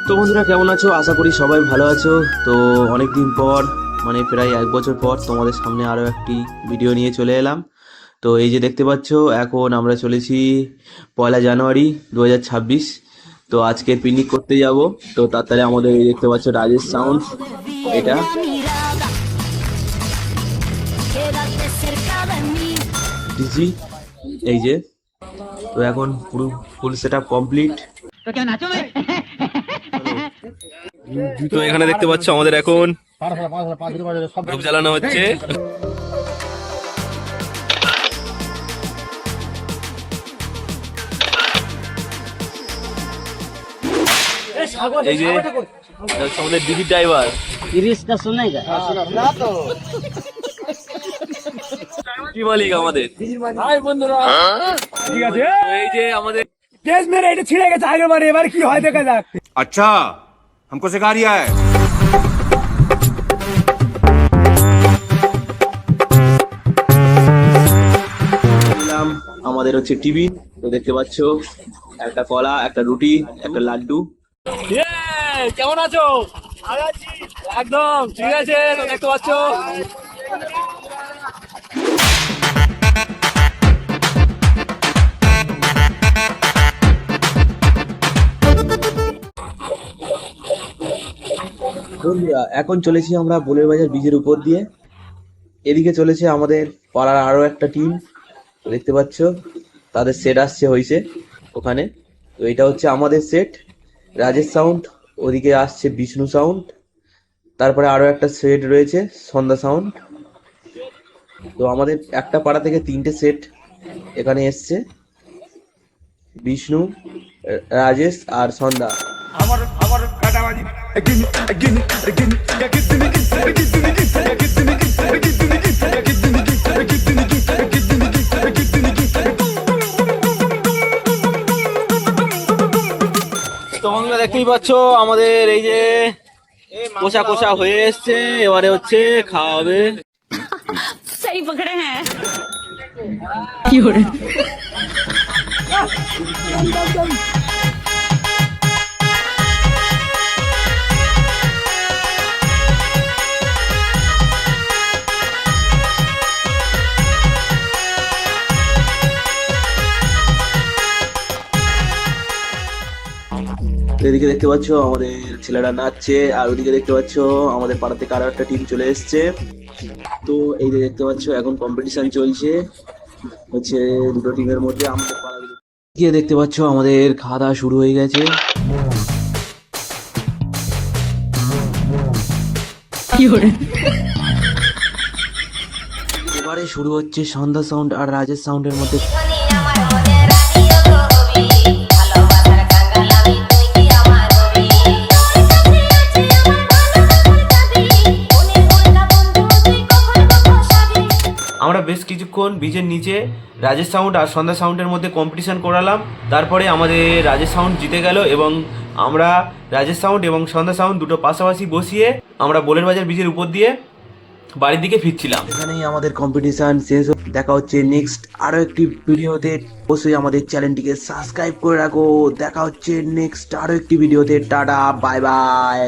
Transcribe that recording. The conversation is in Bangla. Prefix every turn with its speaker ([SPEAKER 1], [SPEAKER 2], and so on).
[SPEAKER 1] তো বন্ধুরা কেমন আছো? আশা করি সবাই ভালো আছো। তো অনেকদিন পর মানে প্রায় 1 বছর পর তোমাদের সামনে আরো একটি ভিডিও নিয়ে চলে এলাম। তো এই যে দেখতে পাচ্ছ এখন আমরা চলেছি 1লা জানুয়ারি 2026। তো আজকে পিকনিক করতে যাব। তো তাড়াতাড়ি আমাদের এই দেখতে পাচ্ছ রাজেশ সাউন্ড, এটা ডিজি, এই যে। তো এখন পুরো ফুল সেট আপ কমপ্লিট। তো এখানে দেখতে পাচ্ছ আমাদের এখন গ্রুপ জ্বালানো হচ্ছে। এই যে আমাদের দিদি ড্রাইভার কি মালিক আমাদের। ঠিক আছে, এই যে আমাদের দেশ মেরে এটা ছিঁড়ে গেছে আগের বারে, এবার কি হয় দেখা যাক।
[SPEAKER 2] अच्छा हमको सिखा रिया है।
[SPEAKER 1] আমাদের হচ্ছে টিভি। তো দেখতে পাচ্ছ একটা কলা, একটা রুটি, একটা লাড্ডু।
[SPEAKER 3] কেমন আছো? একদম ঠিক আছে। দেখতে পাচ্ছ
[SPEAKER 1] বন্ধুরা এখন চলেছি আমরা বোলের বাজার ব্রিজের উপর দিয়ে। এদিকে চলেছে আমাদের পাড়ার আরো একটা টিম, দেখতে পাচ্ছ তাদের সেট আসছে হয়েছে ওখানে। তো এটা হচ্ছে আমাদের সেট রাজেশ সাউন্ড, ওদিকে আসছে বিষ্ণু সাউন্ড, তারপরে আরো একটা সেট রয়েছে সন্ধ্যা সাউন্ড। তো আমাদের একটা পাড়া থেকে 3টে সেট এখানে এসছে, বিষ্ণু, রাজেশ আর সন্ধ্যা। তো বন্ধুরা দেখতেই পাচ্ছ আমাদের এই যে কোষা কোষা হয়ে এসছে, এবারে হচ্ছে খাওয়া হবে।
[SPEAKER 4] सही पकड़े हैं কি হরে
[SPEAKER 1] এদিকে দেখতে পাচ্ছ আমাদের ছেলেরা নাচছে, আর ওদিকে দেখতে পাচ্ছ আমাদের পাড়া থেকে আরো একটা টিম চলে এসছে। তো এই যে দেখতে পাচ্ছ এখন কম্পিটিশন চলছে হচ্ছে দুটো টিমের মধ্যে। আমাদের পাড়া গিয়ে দেখতে পাচ্ছ আমাদের খাওয়া দাওয়া শুরু হয়ে গেছে।
[SPEAKER 4] কি হরে
[SPEAKER 1] এবারে শুরু হচ্ছে সন্ধ্যা সাউন্ড আর রাজেশ সাউন্ডের মধ্যে। আমরা বেশ কিছুক্ষণ ব্রিজের নিচে রাজেশ সাউন্ড আর সন্ধ্যা সাউন্ডের মধ্যে কম্পিটিশন করালাম। তারপরে আমাদের রাজেশ সাউন্ড জিতে গেল এবং আমরা রাজেশ সাউন্ড এবং সন্ধ্যা সাউন্ড দুটো পাশাপাশি বসিয়ে আমরা বোলের বাজার ব্রিজের উপর দিয়ে বাড়ির দিকে ফিরছিলাম। এখানেই আমাদের কম্পিটিশন শেষ। দেখা হচ্ছে নেক্সট আরো একটি ভিডিওতে। অবশ্যই আমাদের চ্যানেলটিকে সাবস্ক্রাইব করে রাখো। দেখা হচ্ছে নেক্সট আরো একটি ভিডিওতে। Tata, bye bye.